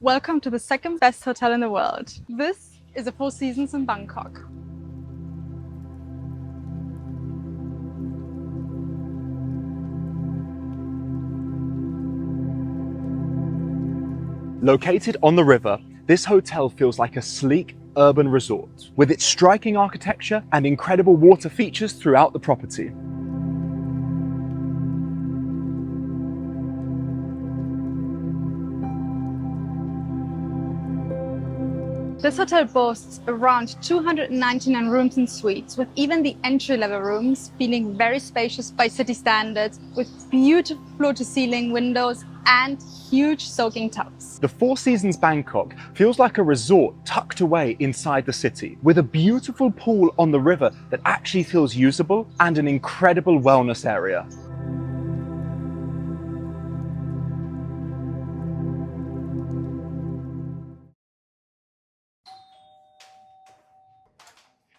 Welcome to the second best hotel in the world. This is the Four Seasons in Bangkok. Located on the river, this hotel feels like a sleek urban resort, with its striking architecture and incredible water features throughout the property. This hotel boasts around 299 rooms and suites, with even the entry-level rooms feeling very spacious by city standards, with beautiful floor-to-ceiling windows and huge soaking tubs. The Four Seasons Bangkok feels like a resort tucked away inside the city, with a beautiful pool on the river that actually feels usable and an incredible wellness area.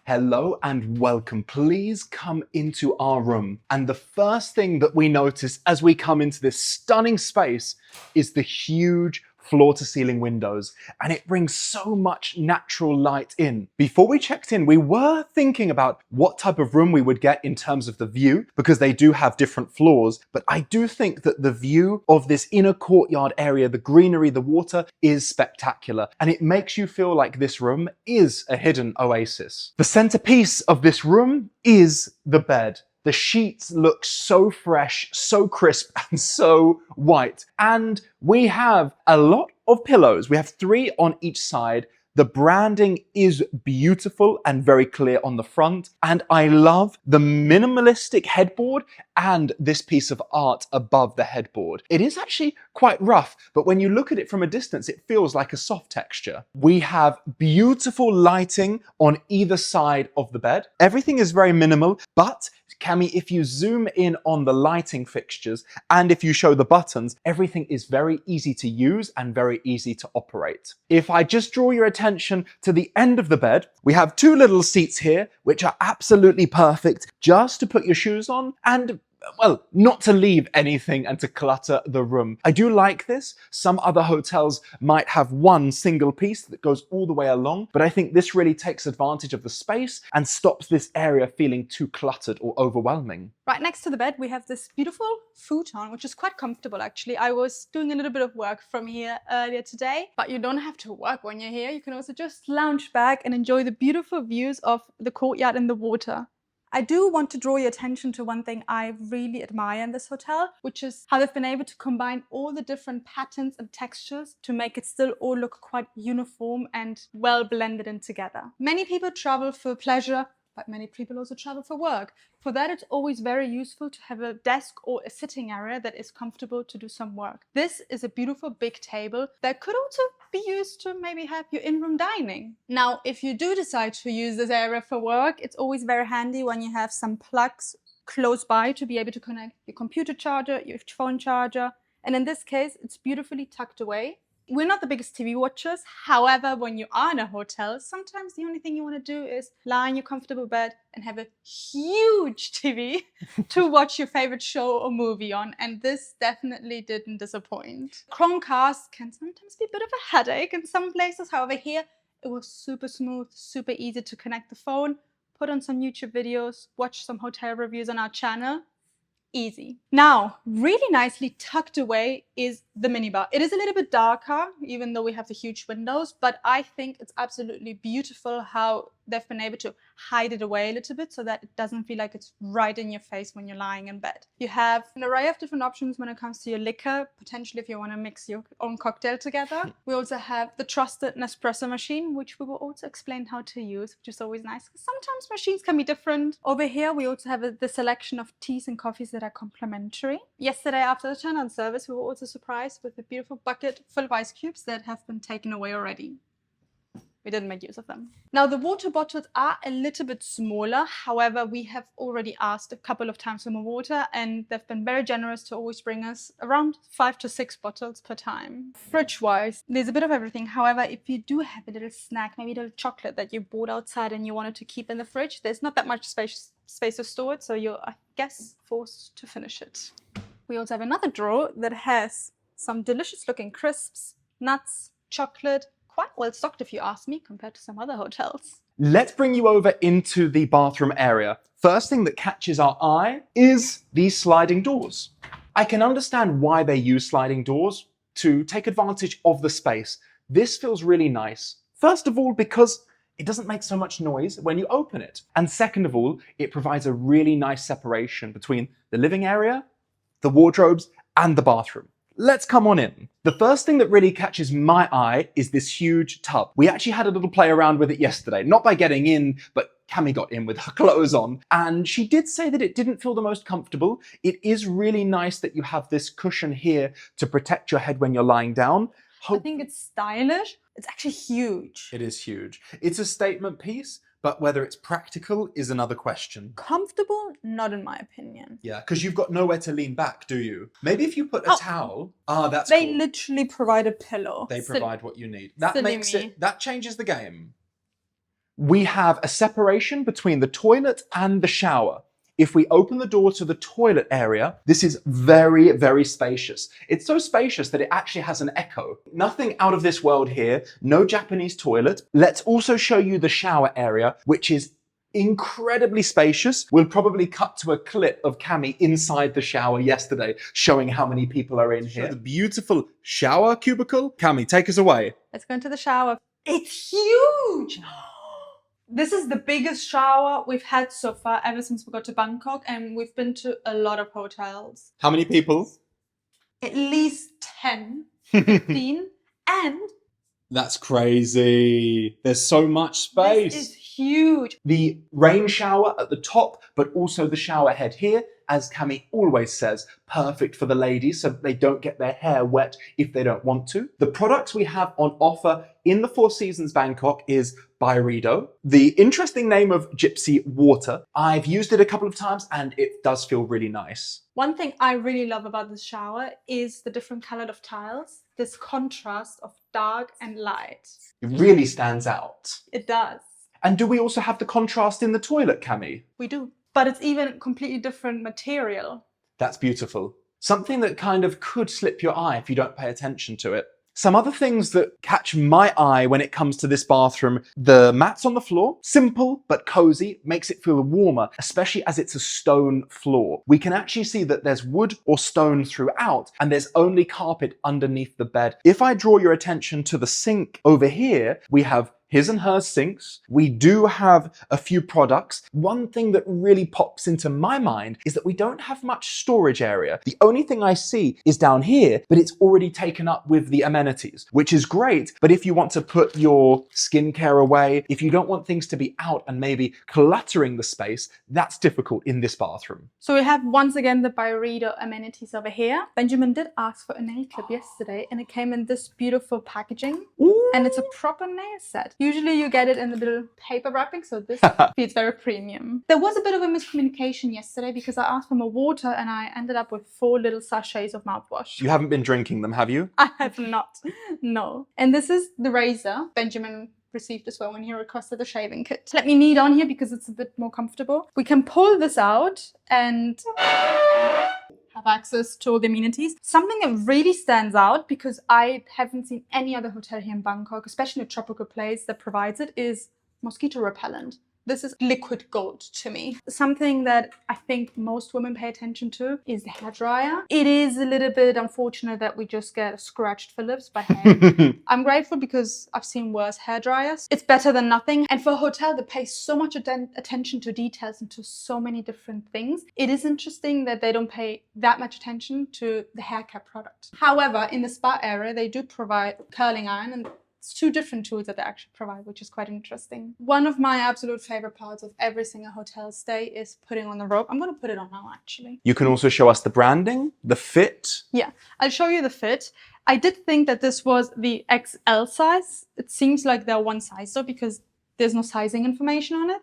Hello and welcome. Please come into our room. And the first thing that we notice as we come into this stunning space is the huge floor-to-ceiling windows, and it brings so much natural light in. Before we checked in, we were thinking about what type of room we would get in terms of the view, because they do have different floors, but I do think that the view of this inner courtyard area, the greenery, the water, is spectacular, and it makes you feel like this room is a hidden oasis. The centerpiece of this room is the bed. The sheets look so fresh, so crisp, and so white. And we have a lot of pillows. We have 3 on each side. The branding is beautiful and very clear on the front. And I love the minimalistic headboard and this piece of art above the headboard. It is actually quite rough, but when you look at it from a distance, it feels like a soft texture. We have beautiful lighting on either side of the bed. Everything is very minimal, but Cami, if you zoom in on the lighting fixtures and if you show the buttons, everything is very easy to use and very easy to operate. If I just draw your attention to the end of the bed, we have 2 little seats here, which are absolutely perfect just to put your shoes on and, well, not to leave anything and to clutter the room. I do like this. Some other hotels might have one single piece that goes all the way along, but I think this really takes advantage of the space and stops this area feeling too cluttered or overwhelming. Right next to the bed, we have this beautiful futon, which is quite comfortable actually. I was doing a little bit of work from here earlier today, but you don't have to work when you're here. You can also just lounge back and enjoy the beautiful views of the courtyard and the water. I do want to draw your attention to one thing I really admire in this hotel, which is how they've been able to combine all the different patterns and textures to make it still all look quite uniform and well blended in together. Many people travel for pleasure, but many people also travel for work. For that, it's always very useful to have a desk or a sitting area that is comfortable to do some work. This is a beautiful big table that could also be used to maybe have your in-room dining. Now, if you do decide to use this area for work, it's always very handy when you have some plugs close by to be able to connect your computer charger, your phone charger. And in this case, it's beautifully tucked away. We're not the biggest TV watchers. However, when you are in a hotel, sometimes the only thing you want to do is lie in your comfortable bed and have a huge TV to watch your favorite show or movie on. And this definitely didn't disappoint. Chromecast can sometimes be a bit of a headache in some places. However, here it was super smooth, super easy to connect the phone, put on some YouTube videos, watch some hotel reviews on our channel. Easy. Now, really nicely tucked away is the minibar. It is a little bit darker, even though we have the huge windows, but I think it's absolutely beautiful how they've been able to hide it away a little bit so that it doesn't feel like it's right in your face when you're lying in bed. You have an array of different options when it comes to your liquor, potentially if you want to mix your own cocktail together. We also have the trusted Nespresso machine, which we will also explain how to use, which is always nice because sometimes machines can be different. Over here, we also have the selection of teas and coffees that are complimentary. Yesterday, after the turn-on service, we were also surprised with a beautiful bucket full of ice cubes that have been taken away already. We didn't make use of them. Now, the water bottles are a little bit smaller. However, we have already asked a couple of times for more water and they've been very generous to always bring us around 5 to 6 bottles per time. Fridge-wise, there's a bit of everything. However, if you do have a little snack, maybe a little chocolate that you bought outside and you wanted to keep in the fridge, there's not that much space to store it, so you're, I guess, forced to finish it. We also have another drawer that has some delicious looking crisps, nuts, chocolate, quite well stocked if you ask me, compared to some other hotels. Let's bring you over into the bathroom area. First thing that catches our eye is these sliding doors. I can understand why they use sliding doors to take advantage of the space. This feels really nice. First of all, because it doesn't make so much noise when you open it. And second of all, it provides a really nice separation between the living area, the wardrobes, and the bathroom. Let's come on in. The first thing that really catches my eye is this huge tub. We actually had a little play around with it yesterday, not by getting in, but Cami got in with her clothes on, and she did say that it didn't feel the most comfortable. It is really nice that you have this cushion here to protect your head when you're lying down. I think it's stylish. It's actually huge. It is huge. It's a statement piece, but whether it's practical is another question. Comfortable? Not in my opinion. Yeah, because you've got nowhere to lean back, do you? Maybe if you put a towel. That's They cool. literally provide a pillow. They provide what you need. That Silly makes me. it, that changes the game. We have a separation between the toilet and the shower. If we open the door to the toilet area, this is very, very spacious. It's so spacious that it actually has an echo. Nothing out of this world here, no Japanese toilet. Let's also show you the shower area, which is incredibly spacious. We'll probably cut to a clip of Cami inside the shower yesterday, showing how many people are in here. The beautiful shower cubicle. Cami, take us away. Let's go into the shower. It's huge! This is the biggest shower we've had so far ever since we got to Bangkok, and we've been to a lot of hotels. How many people? At least 10, 15, and... That's crazy. There's so much space. This is huge. The rain shower at the top, but also the shower head here, as Cami always says, perfect for the ladies so they don't get their hair wet if they don't want to. The products we have on offer in the Four Seasons Bangkok is Byredo, the interesting name of Gypsy Water. I've used it a couple of times and it does feel really nice. One thing I really love about this shower is the different colored of tiles. This contrast of dark and light. It really stands out. It does. And do we also have the contrast in the toilet, Cami? We do. But it's even completely different material. That's beautiful. Something that kind of could slip your eye if you don't pay attention to it. Some other things that catch my eye when it comes to this bathroom, the mats on the floor, simple but cozy, makes it feel warmer, especially as it's a stone floor. We can actually see that there's wood or stone throughout, and there's only carpet underneath the bed. If I draw your attention to the sink over here, we have his and her sinks. We do have a few products. One thing that really pops into my mind is that we don't have much storage area. The only thing I see is down here, but it's already taken up with the amenities, which is great. But if you want to put your skincare away, if you don't want things to be out and maybe cluttering the space, that's difficult in this bathroom. So we have once again the Byredo amenities over here. Benjamin did ask for a nail clip yesterday, and it came in this beautiful packaging. Ooh. And it's a proper nail set. Usually you get it in the little paper wrapping, so this feels very premium. There was a bit of a miscommunication yesterday because I asked for more water and I ended up with 4 little sachets of mouthwash. You haven't been drinking them, have you? I have not, no. And this is the razor Benjamin received as well when he requested the shaving kit. Let me knee it on here because it's a bit more comfortable. We can pull this out and have access to all the amenities. Something that really stands out, because I haven't seen any other hotel here in Bangkok, especially a tropical place that provides it, is mosquito repellent. This is liquid gold to me. Something that I think most women pay attention to is the hairdryer. It is a little bit unfortunate that we just get scratched Philips by hand. I'm grateful because I've seen worse hairdryers. It's better than nothing. And for a hotel that pays so much attention to details and to so many different things, it is interesting that they don't pay that much attention to the hair care product. However, in the spa area, they do provide curling iron, and it's 2 different tools that they actually provide, which is quite interesting. One of my absolute favorite parts of every single hotel stay is putting on the robe. I'm going to put it on now, actually. You can also show us the branding, the fit. Yeah, I'll show you the fit. I did think that this was the XL size. It seems like they're one size though, because there's no sizing information on it.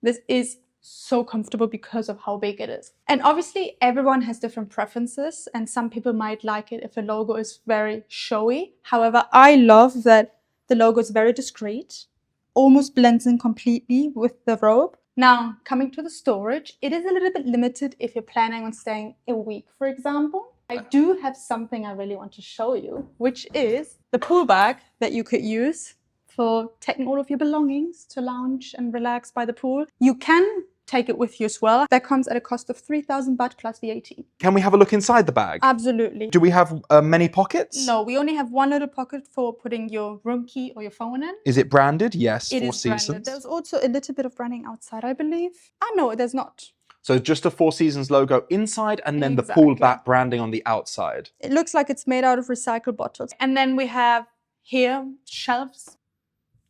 This is so comfortable because of how big it is. And obviously everyone has different preferences, and some people might like it if a logo is very showy. However, I love that the logo is very discreet, almost blends in completely with the robe. Now, coming to the storage, it is a little bit limited if you're planning on staying a week, for example. I do have something I really want to show you, which is the pool bag that you could use for taking all of your belongings to lounge and relax by the pool. You can take it with you as well. That comes at a cost of 3,000 baht plus VAT. Can we have a look inside the bag? Absolutely. Do we have many pockets? No, we only have one little pocket for putting your room key or your phone in. Is it branded? Yes, It Four is branded. Seasons. There's also a little bit of branding outside, I believe. No, there's not. So just a Four Seasons logo inside and then the pool bat branding on the outside. It looks like it's made out of recycled bottles. And then we have here shelves,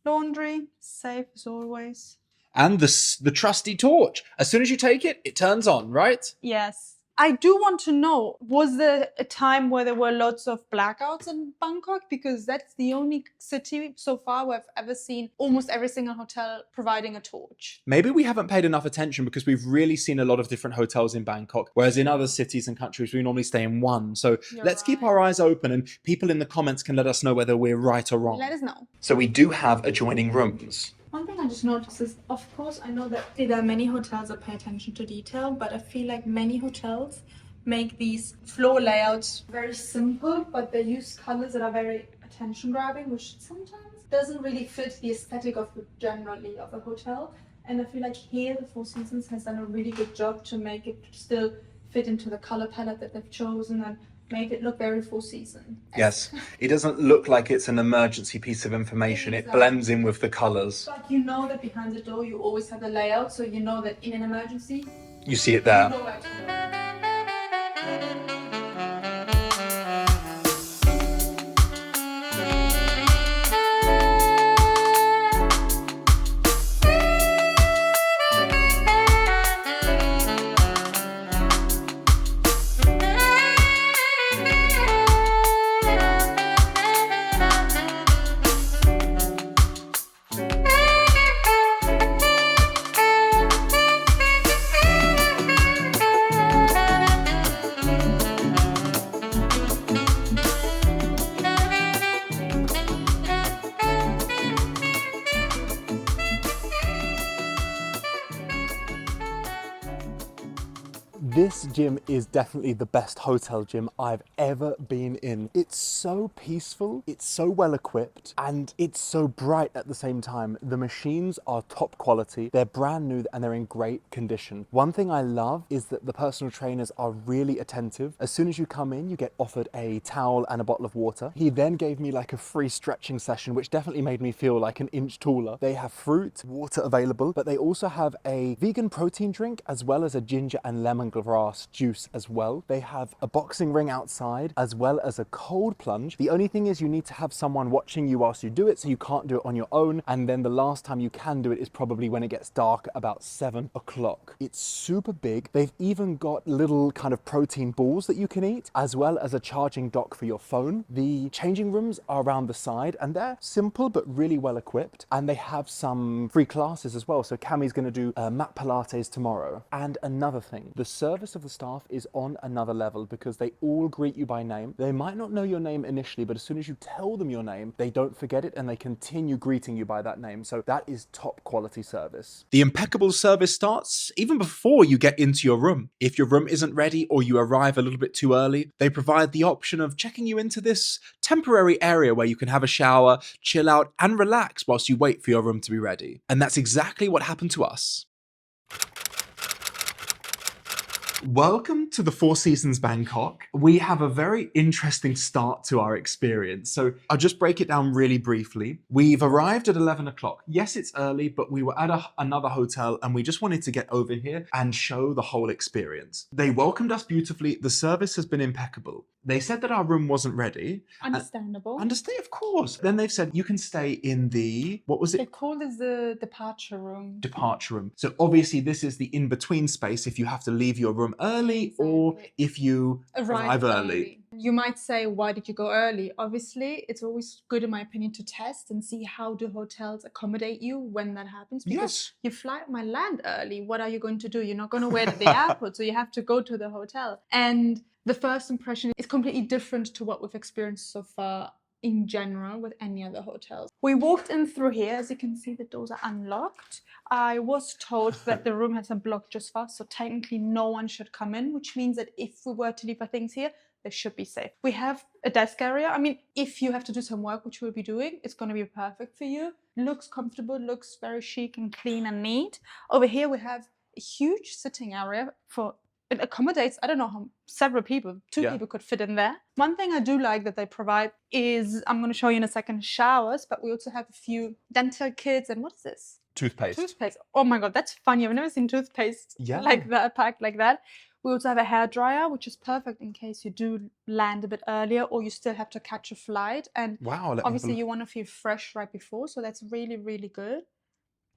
laundry, safe as always. And the trusty torch. As soon as you take it, it turns on, right? Yes. I do want to know, was there a time where there were lots of blackouts in Bangkok? Because that's the only city so far where I've ever seen almost every single hotel providing a torch. Maybe we haven't paid enough attention because we've really seen a lot of different hotels in Bangkok, whereas in other cities and countries, we normally stay in one. So let's keep our eyes open and people in the comments can let us know whether we're right or wrong. Let us know. So we do have adjoining rooms. One thing I just noticed is, of course, I know that there are many hotels that pay attention to detail, but I feel like many hotels make these floor layouts very simple, but they use colors that are very attention-grabbing, which sometimes doesn't really fit the aesthetic of generally of a hotel. And I feel like here the Four Seasons has done a really good job to make it still fit into the color palette that they've chosen and make it look very Four Seasons. Yes, it doesn't look like it's an emergency piece of information. Exactly. It blends in with the colours. But you know that behind the door you always have the layout, so you know that in an emergency, you see it there. You know where to go. This gym is definitely the best hotel gym I've ever been in. It's so peaceful, it's so well equipped, and it's so bright at the same time. The machines are top quality, they're brand new and they're in great condition. One thing I love is that the personal trainers are really attentive. As soon as you come in, you get offered a towel and a bottle of water. He then gave me like a free stretching session, which definitely made me feel like an inch taller. They have fruit, water available, but they also have a vegan protein drink as well as a ginger and lemongrass juice as well. They have a boxing ring outside as well as a cold plunge. The only thing is you need to have someone watching you whilst you do it, so you can't do it on your own. And then the last time you can do it is probably when it gets dark, about 7 o'clock. It's super big. They've even got little kind of protein balls that you can eat, as well as a charging dock for your phone. The changing rooms are around the side and they're simple but really well equipped. And they have some free classes as well. So Cammy's going to do mat Pilates tomorrow. And another thing, the service of the staff is on another level because they all greet you by name. They might not know your name initially, but as soon as you tell them your name, they don't forget it and they continue greeting you by that name. So that is top quality service. The impeccable service starts even before you get into your room. If your room isn't ready or you arrive a little bit too early, they provide the option of checking you into this temporary area where you can have a shower, chill out and relax whilst you wait for your room to be ready. And that's exactly what happened to us. Welcome to the Four Seasons Bangkok. We have a very interesting start to our experience. So I'll just break it down really briefly. We've arrived at 11 o'clock. Yes, it's early, but we were at another hotel and we just wanted to get over here and show the whole experience. They welcomed us beautifully. The service has been impeccable. They said that our room wasn't ready. Understandable. Of course. Then they've said you can stay in the, what was it? They called it the departure room. Departure room. So obviously this is the in-between space if you have to leave your room early or if you arrive early. You might say, why did you go early? Obviously, it's always good, in my opinion, to test and see how do hotels accommodate you when that happens. Because you might land early. What are you going to do? You're not going to wait at the airport, so you have to go to the hotel. And the first impression is completely different to what we've experienced so far in general with any other hotels. We walked in through here. As you can see, the doors are unlocked. I was told that the room has a block just for us, so technically no one should come in, which means that if we were to leave our things here, they should be safe. We have a desk area. I mean, if you have to do some work, which we'll be doing, it's going to be perfect for you. Looks comfortable, looks very chic and clean and neat. Over here, we have a huge sitting area it accommodates, I don't know how, several people, two people could fit in there. One thing I do like that they provide is, I'm going to show you in a second, showers, but we also have a few dental kits. And what is this? Toothpaste. Oh my God, that's funny. I've never seen toothpaste like that, packed like that. We also have a hairdryer, which is perfect in case you do land a bit earlier or you still have to catch a flight. And obviously you want to feel fresh right before. So that's really, really good.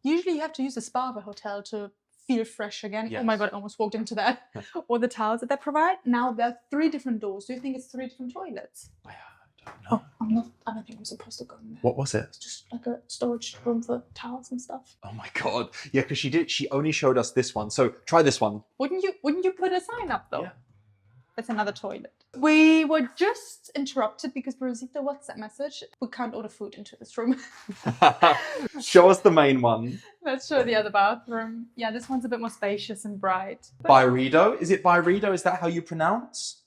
Usually you have to use a spa of a hotel to feel fresh again. Yes. Oh my God, I almost walked into that. Or the towels that they provide. Now there are 3 different doors. Do you think it's 3 different toilets? I don't know. I don't think I'm supposed to go in there. What was it? It's just like a storage room for towels and stuff. Oh my God. Yeah, because she only showed us this one. So try this one. Wouldn't you put a sign up though? Yeah. That's another toilet. We were just interrupted because we received a WhatsApp message. We can't order food into this room. Show us the main one. Let's show the other bathroom. Yeah, this one's a bit more spacious and bright. Byredo? Is it Byredo? Is that how you pronounce?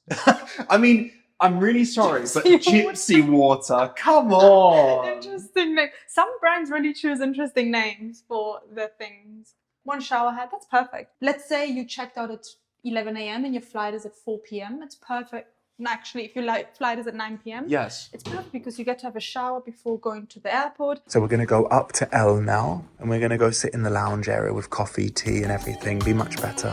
I mean, I'm really sorry, but gypsy water. Come on. Interesting name. Some brands really choose interesting names for their things. One shower head, that's perfect. Let's say you checked out at 11 a.m. and your flight is at 4 p.m. It's perfect. And actually, if your flight is at 9 p.m. Yes. It's perfect because you get to have a shower before going to the airport. So we're going to go up to L now and we're going to go sit in the lounge area with coffee, tea and everything. Be much better.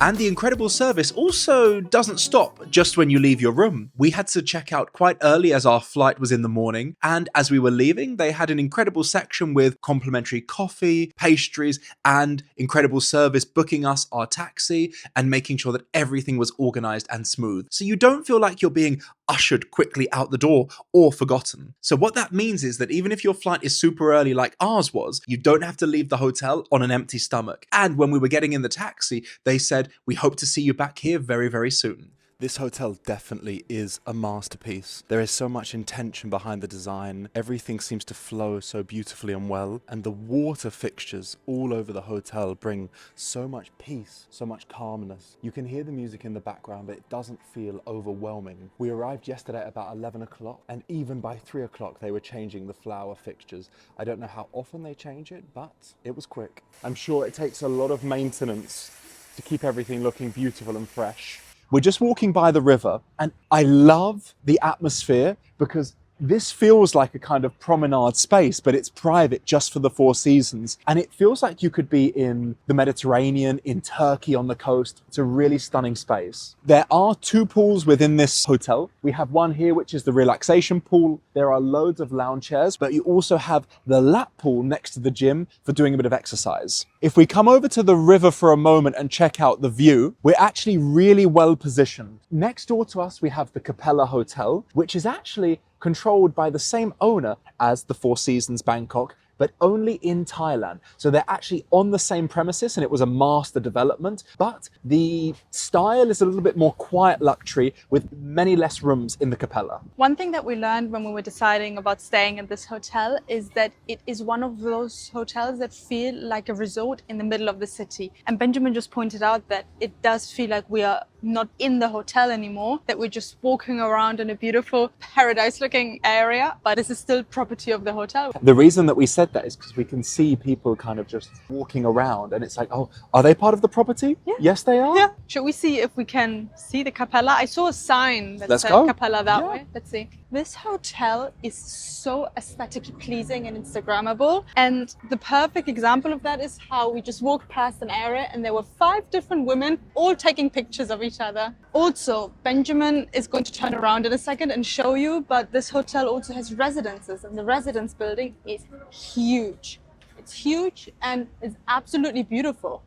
And the incredible service also doesn't stop just when you leave your room. We had to check out quite early as our flight was in the morning, and as we were leaving, they had an incredible section with complimentary coffee, pastries, and incredible service booking us our taxi and making sure that everything was organized and smooth. So you don't feel like you're being ushered quickly out the door or forgotten. So what that means is that even if your flight is super early like ours was, you don't have to leave the hotel on an empty stomach. And when we were getting in the taxi, they said, "We hope to see you back here very, very soon." This hotel definitely is a masterpiece. There is so much intention behind the design. Everything seems to flow so beautifully and well. And the water fixtures all over the hotel bring so much peace, so much calmness. You can hear the music in the background, but it doesn't feel overwhelming. We arrived yesterday at about 11 o'clock, and even by 3 o'clock, they were changing the flower fixtures. I don't know how often they change it, but it was quick. I'm sure it takes a lot of maintenance to keep everything looking beautiful and fresh. We're just walking by the river, and I love the atmosphere because this feels like a kind of promenade space, but it's private just for the Four Seasons. And it feels like you could be in the Mediterranean, in Turkey on the coast. It's a really stunning space. There are 2 pools within this hotel. We have one here, which is the relaxation pool. There are loads of lounge chairs, but you also have the lap pool next to the gym for doing a bit of exercise. If we come over to the river for a moment and check out the view, we're actually really well positioned. Next door to us, we have the Capella Hotel, which is actually controlled by the same owner as the Four Seasons Bangkok, but only in Thailand. So they're actually on the same premises, and it was a master development, but the style is a little bit more quiet luxury with many less rooms in the Capella. One thing that we learned when we were deciding about staying at this hotel is that it is one of those hotels that feel like a resort in the middle of the city. And Benjamin just pointed out that it does feel like we are not in the hotel anymore, that we're just walking around in a beautiful paradise looking area, but this is still property of the hotel. The reason that we said that is because we can see people kind of just walking around, and it's like, oh, are they part of the property? Yeah. Yes, they are. Yeah. Should we see if we can see the Capella? I saw a sign that said Capella that way. Let's see. This hotel is so aesthetically pleasing and Instagrammable. And the perfect example of that is how we just walked past an area and there were 5 different women all taking pictures of each other. Also, Benjamin is going to turn around in a second and show you, but this hotel also has residences, and the residence building is huge. It's huge and it's absolutely beautiful.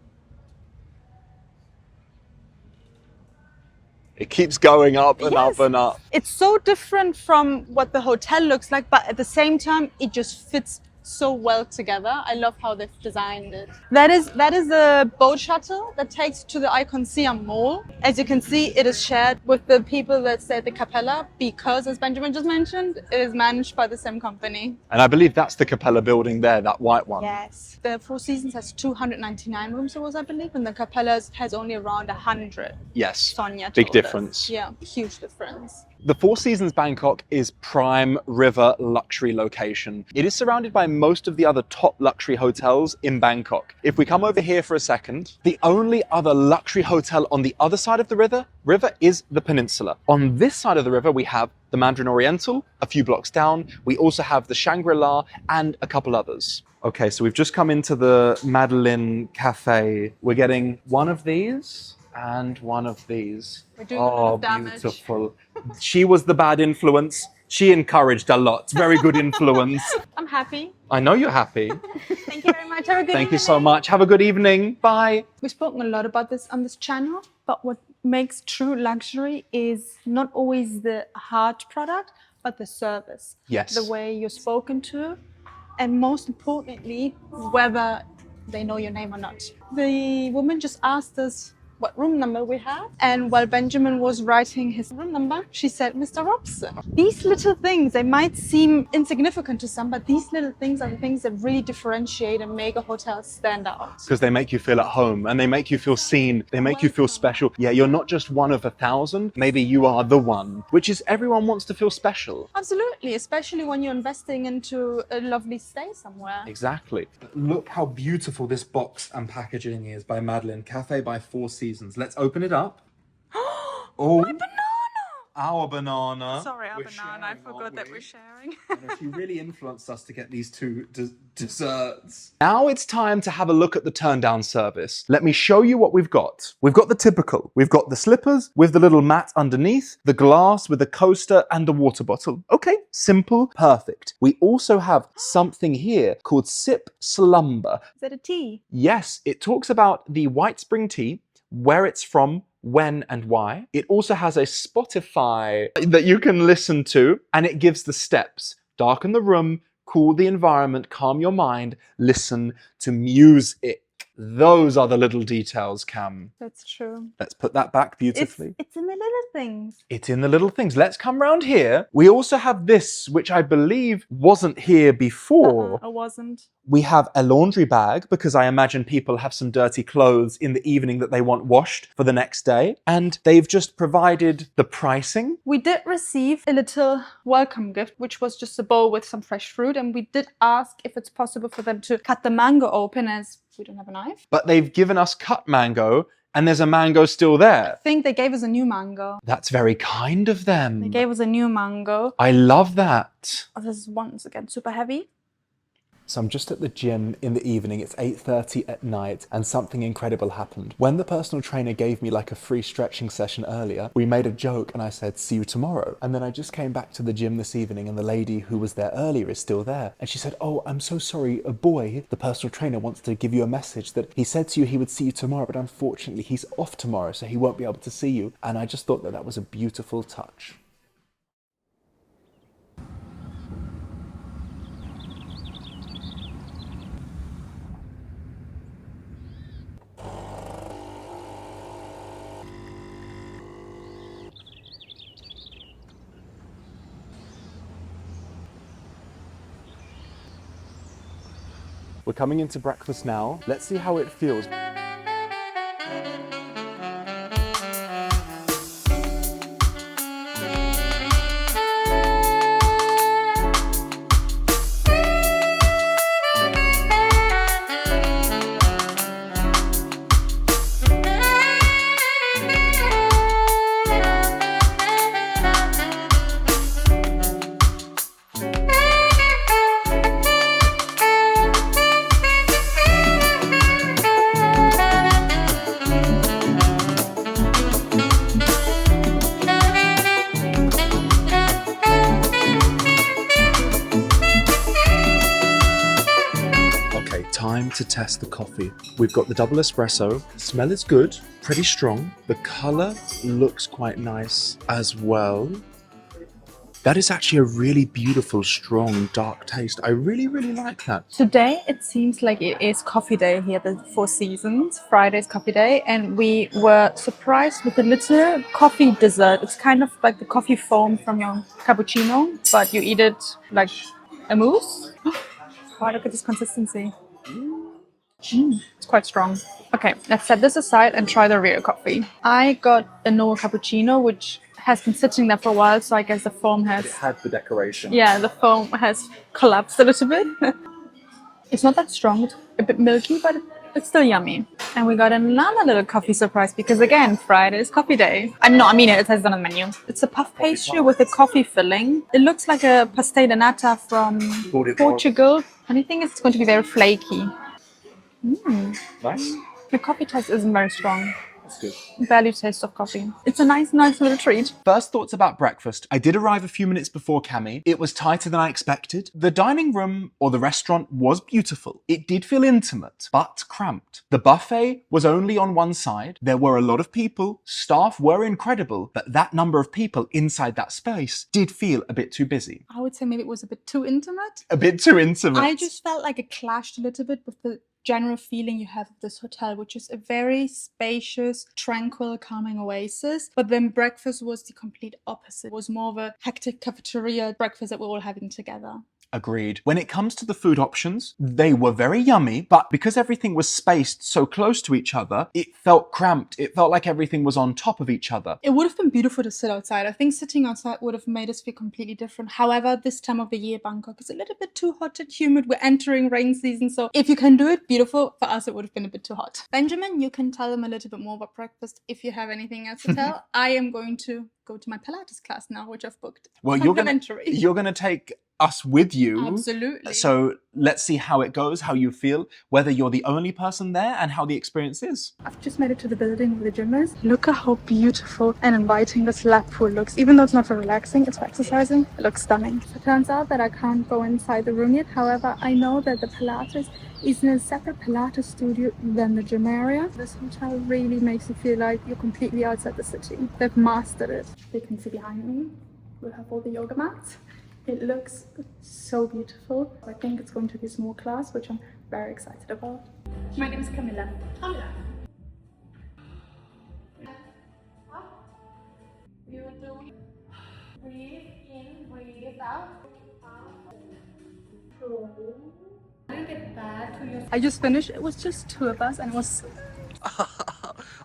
It keeps going up and up and up. It's so different from what the hotel looks like, but at the same time, it just fits so well together. I love how they've designed it. That is a boat shuttle that takes to the Icon Siam Mall. As you can see, it is shared with the people that stay at the Capella because, as Benjamin just mentioned, it is managed by the same company. And I believe that's the Capella building there, that white one. Yes. The Four Seasons has 299 rooms, I believe, and the Capella has only around 100. Yes. Sonia Big told us. difference. Yeah, huge difference. The Four Seasons Bangkok is prime river luxury location. It is surrounded by most of the other top luxury hotels in Bangkok. If we come over here for a second, the only other luxury hotel on the other side of the river is the Peninsula. On this side of the river, we have the Mandarin Oriental, a few blocks down. We also have the Shangri-La and a couple others. Okay, so we've just come into the Madeleine Cafe. We're getting one of these and one of these. We're doing a lot of damage. Beautiful. She was the bad influence. She encouraged a lot. Very good influence. I'm happy. I know you're happy. Thank you very much. Have a good Thank you evening. so much. Have a good evening. Bye. We've spoken a lot about this on this channel, but what makes true luxury is not always the hard product, but the service. Yes. The way you're spoken to, and most importantly, whether they know your name or not. The woman just asked us what room number we have, and while Benjamin was writing his room number, she said, Mr. Robson. These little things, they might seem insignificant to some, but these little things are the things that really differentiate and make a hotel stand out. Because they make you feel at home and they make you feel seen. They make you feel special. Yeah, you're not just one of 1,000. Maybe you are the one, which is everyone wants to feel special. Absolutely, especially when you're investing into a lovely stay somewhere. Exactly. Look how beautiful this box and packaging is by Madeleine, Cafe by Four Seasons. Let's open it up. Oh, My banana! our banana. Sorry, our We're banana. I sharing, forgot aren't that we? we're sharing. She really influenced us to get these two desserts. Now it's time to have a look at the Turndown service. Let me show you what we've got. We've got the typical. We've got the slippers with the little mat underneath, the glass with the coaster and the water bottle. Okay, simple, perfect. We also have something here called Sip Slumber. Is that a tea? Yes, it talks about the White Spring tea, where it's from, when and why. It also has a Spotify that you can listen to, and it gives the steps. Darken the room, cool the environment, calm your mind, listen to music. Those are the little details, Cam. That's true. Let's put that back beautifully. It's in the little things. It's in the little things. Let's come round here. We also have this, which I believe wasn't here before. I wasn't. We have a laundry bag because I imagine people have some dirty clothes in the evening that they want washed for the next day. And they've just provided the pricing. We did receive a little welcome gift, which was just a bowl with some fresh fruit. And we did ask if it's possible for them to cut the mango open, as we don't have a knife. But they've given us cut mango and there's a mango still there. I think they gave us a new mango. That's very kind of them. They gave us a new mango. I love that. Oh, this is once again super heavy. So I'm just at the gym in the evening, it's 8:30 at night, and something incredible happened. When the personal trainer gave me like a free stretching session earlier, we made a joke and I said, see you tomorrow. And then I just came back to the gym this evening and the lady who was there earlier is still there. And she said, oh, I'm so sorry, a boy, the personal trainer, wants to give you a message that he said to you he would see you tomorrow, but unfortunately he's off tomorrow, so he won't be able to see you. And I just thought that that was a beautiful touch. We're coming into breakfast now. Let's see how it feels. Time to test the coffee. We've got the double espresso. Smell is good, pretty strong. The color looks quite nice as well. That is actually a really beautiful, strong, dark taste. I really, really like that. Today it seems like it is coffee day here at the Four Seasons. Friday's coffee day, and we were surprised with a little coffee dessert. It's kind of like the coffee foam from your cappuccino, but you eat it like a mousse. Wow, look at this consistency. It's quite strong. Okay, let's set this aside and try the real coffee. I got a normal cappuccino, which has been sitting there for a while, so I guess the foam has... It had the decoration. Yeah, the foam has collapsed a little bit. It's not that strong, it's a bit milky, but it's still yummy. And we got another little coffee surprise because, again, Friday is coffee day. It says it on the menu. It's a puff pastry with a coffee filling. It looks like a pastel de nata from Portugal. And I think it's going to be very flaky. Nice. The coffee taste isn't very strong. That's good. Barely taste of coffee. It's a nice little treat. First thoughts about breakfast. I did arrive a few minutes before Cami. It was tighter than I expected. The dining room or the restaurant was beautiful. It did feel intimate, but cramped. The buffet was only on one side. There were a lot of people. Staff were incredible, but that number of people inside that space did feel a bit too busy. I would say maybe it was a bit too intimate. A bit too intimate. I just felt like it clashed a little bit with the general feeling you have of this hotel, which is a very spacious, tranquil, calming oasis. But then breakfast was the complete opposite. It was more of a hectic cafeteria breakfast that we're all having together. Agreed. When it comes to the food options, they were very yummy, but because everything was spaced so close to each other, it felt cramped. It felt like everything was on top of each other. It would have been beautiful to sit outside. I think sitting outside would have made us feel completely different. However, this time of the year, Bangkok is a little bit too hot and humid. We're entering rain season, so if you can do it, beautiful. For us, it would have been a bit too hot. Benjamin, you can tell them a little bit more about breakfast if you have anything else to tell. I am going to go to my Pilates class now, which I've booked. Well, you're gonna take us with you. Absolutely. So let's see how it goes, how you feel, whether you're the only person there and how the experience is. I've just made it to the building where the gym is. Look at how beautiful and inviting this lap pool looks. Even though it's not for relaxing, it's for exercising. It looks stunning. So it turns out that I can't go inside the room yet. However, I know that the Pilates is in a separate Pilates studio than the gym area. This hotel really makes you feel like you're completely outside the city. They've mastered it. You can see behind me, we have all the yoga mats. It looks so beautiful. I think it's going to be a small class, which I'm very excited about. My name is Camilla. Camilla. You do breathe in, breathe out. Get back to your... I just finished. It was just two of us, and it was...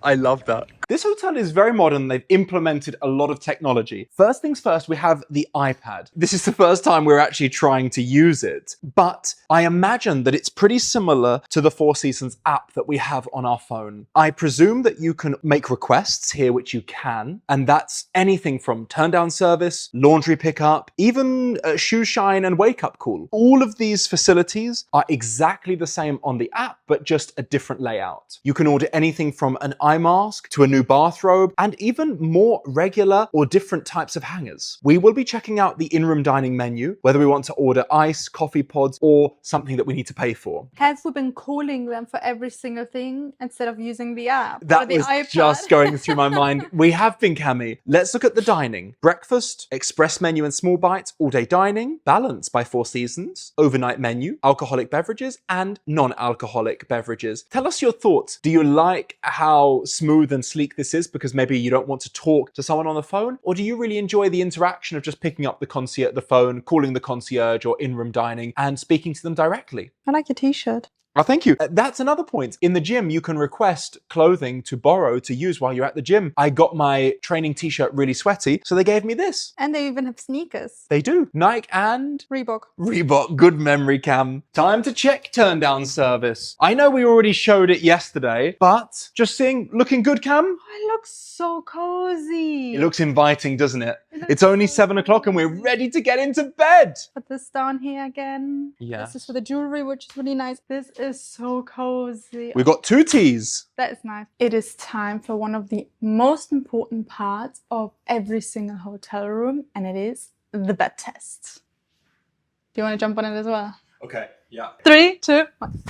I love that. This hotel is very modern. They've implemented a lot of technology. First things first, we have the iPad. This is the first time we're actually trying to use it, but I imagine that it's pretty similar to the Four Seasons app that we have on our phone. I presume that you can make requests here, which you can, and that's anything from Turndown service, laundry pickup, even shoe shine and wake up call. All of these facilities are exactly the same on the app, but just a different layout. You can order anything from an eye mask to a new bathrobe and even more regular or different types of hangers. We will be checking out the in-room dining menu, whether we want to order ice, coffee pods, or something that we need to pay for. Have we been calling them for every single thing instead of using the app? That was iPad? just going through my mind. We have been, Cami. Let's look at the dining. Breakfast, express menu and small bites, all-day dining, balance by Four Seasons, overnight menu, alcoholic beverages, and non-alcoholic beverages. Tell us your thoughts. Do you like how smooth and sleek this is because maybe you don't want to talk to someone on the phone? Or do you really enjoy the interaction of just picking up the phone, calling the concierge or in-room dining and speaking to them directly? I like your t-shirt. Oh, thank you. That's another point. In the gym, you can request clothing to borrow to use while you're at the gym. I got my training t-shirt really sweaty, so they gave me this. And they even have sneakers. They do. Nike and Reebok. Reebok. Good memory, Cam. Time to check Turndown service. I know we already showed it yesterday, but just seeing, looking good, Cam? It looks so cozy. It looks inviting, doesn't it? It's only 7 o'clock and we're ready to get into bed. Put this down here again. Yeah. This is for the jewelry, which is really nice. This is so cozy. We've got 2 teas. That is nice. It is time for one of the most important parts of every single hotel room, and it is the bed test. Do you want to jump on it as well? Okay, yeah. 3, 2, 1.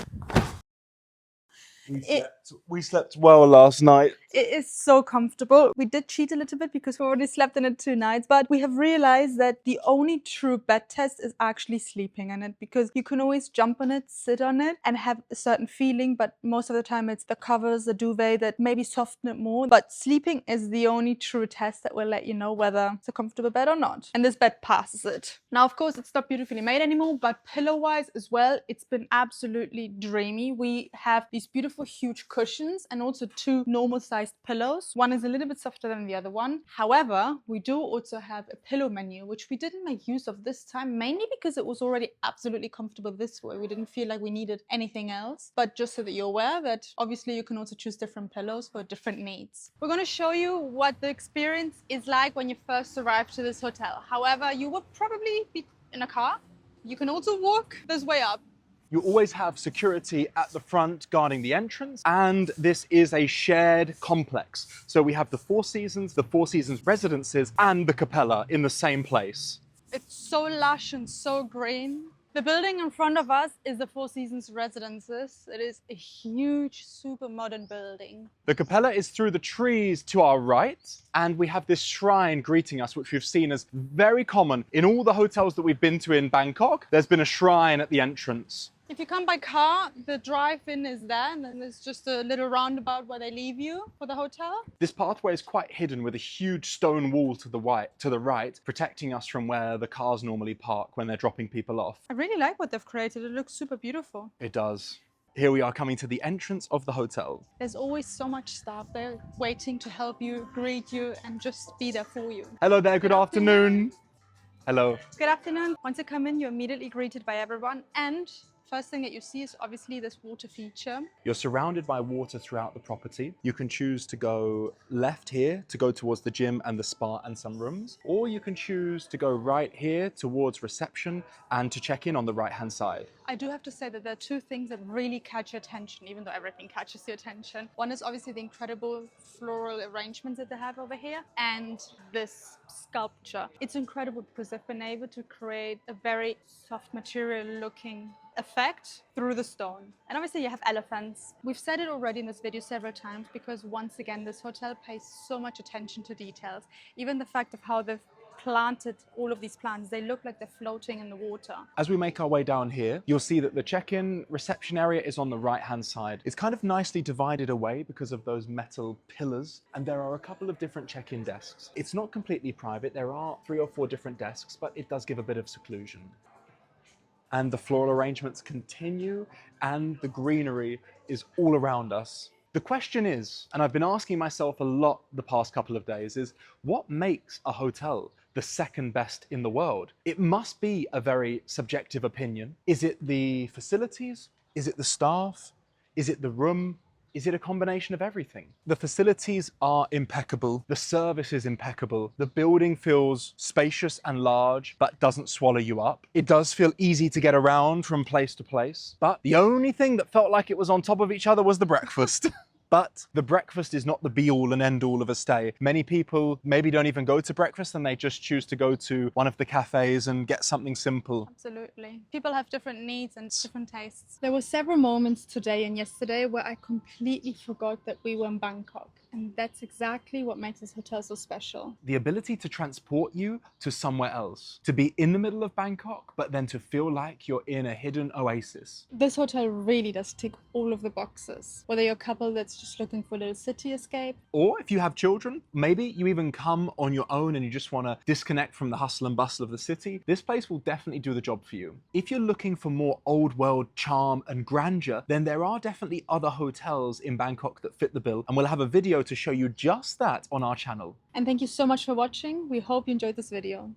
We slept well last night. It is so comfortable. We did cheat a little bit because we already slept in it 2 nights, but we have realized that the only true bed test is actually sleeping in it, because you can always jump on it, sit on it, and have a certain feeling, but most of the time it's the covers, the duvet that maybe soften it more. But sleeping is the only true test that will let you know whether it's a comfortable bed or not. And this bed passes it. Now, of course, it's not beautifully made anymore, but pillow-wise as well, it's been absolutely dreamy. We have these beautiful huge cushions and also 2 normal sized pillows. One is a little bit softer than the other one. However, we do also have a pillow menu, which we didn't make use of this time, mainly because it was already absolutely comfortable this way. We didn't feel like we needed anything else, but just so that you're aware that obviously you can also choose different pillows for different needs. We're going to show you what the experience is like when you first arrive to this hotel. However, you would probably be in a car. You can also walk this way up. You always have security at the front guarding the entrance, and this is a shared complex. So we have the Four Seasons residences, and the Capella in the same place. It's so lush and so green. The building in front of us is the Four Seasons residences. It is a huge, super modern building. The Capella is through the trees to our right, and we have this shrine greeting us, which we've seen as very common in all the hotels that we've been to in Bangkok. There's been a shrine at the entrance. If you come by car, the drive-in is there, and then there's just a little roundabout where they leave you for the hotel. This pathway is quite hidden with a huge stone wall to the right, protecting us from where the cars normally park when they're dropping people off. I really like what they've created. It looks super beautiful. It does. Here we are coming to the entrance of the hotel. There's always so much staff there waiting to help you, greet you, and just be there for you. Hello there, good afternoon. Hello. Good afternoon. Once you come in, you're immediately greeted by everyone, and first thing that you see is obviously this water feature. You're surrounded by water throughout the property. You can choose to go left here to go towards the gym and the spa and some rooms, or you can choose to go right here towards reception and to check in on the right-hand side. I do have to say that there are 2 things that really catch your attention, even though everything catches your attention. One is obviously the incredible floral arrangements that they have over here, and this sculpture. It's incredible because they've been able to create a very soft material looking effect through the stone. And obviously you have elephants. We've said it already in this video several times, because once again this hotel pays so much attention to details. Even the fact of how they've planted all of these plants, they look like they're floating in the water. As we make our way down here, you'll see that the check-in reception area is on the right-hand side. It's kind of nicely divided away because of those metal pillars, and there are a couple of different check-in desks. It's not completely private. There are 3 or 4 different desks, but it does give a bit of seclusion. And the floral arrangements continue, and the greenery is all around us. The question is, and I've been asking myself a lot the past couple of days, is what makes a hotel the second best in the world? It must be a very subjective opinion. Is it the facilities? Is it the staff? Is it the room? Is it a combination of everything? The facilities are impeccable. The service is impeccable. The building feels spacious and large, but doesn't swallow you up. It does feel easy to get around from place to place. But the only thing that felt like it was on top of each other was the breakfast. But the breakfast is not the be-all and end-all of a stay. Many people maybe don't even go to breakfast, and they just choose to go to one of the cafes and get something simple. Absolutely. People have different needs and different tastes. There were several moments today and yesterday where I completely forgot that we were in Bangkok. And that's exactly what makes this hotel so special. The ability to transport you to somewhere else, to be in the middle of Bangkok, but then to feel like you're in a hidden oasis. This hotel really does tick all of the boxes. Whether you're a couple that's just looking for a little city escape, or if you have children, maybe you even come on your own and you just want to disconnect from the hustle and bustle of the city, this place will definitely do the job for you. If you're looking for more old world charm and grandeur, then there are definitely other hotels in Bangkok that fit the bill, and we'll have a video to show you just that on our channel. And thank you so much for watching. We hope you enjoyed this video.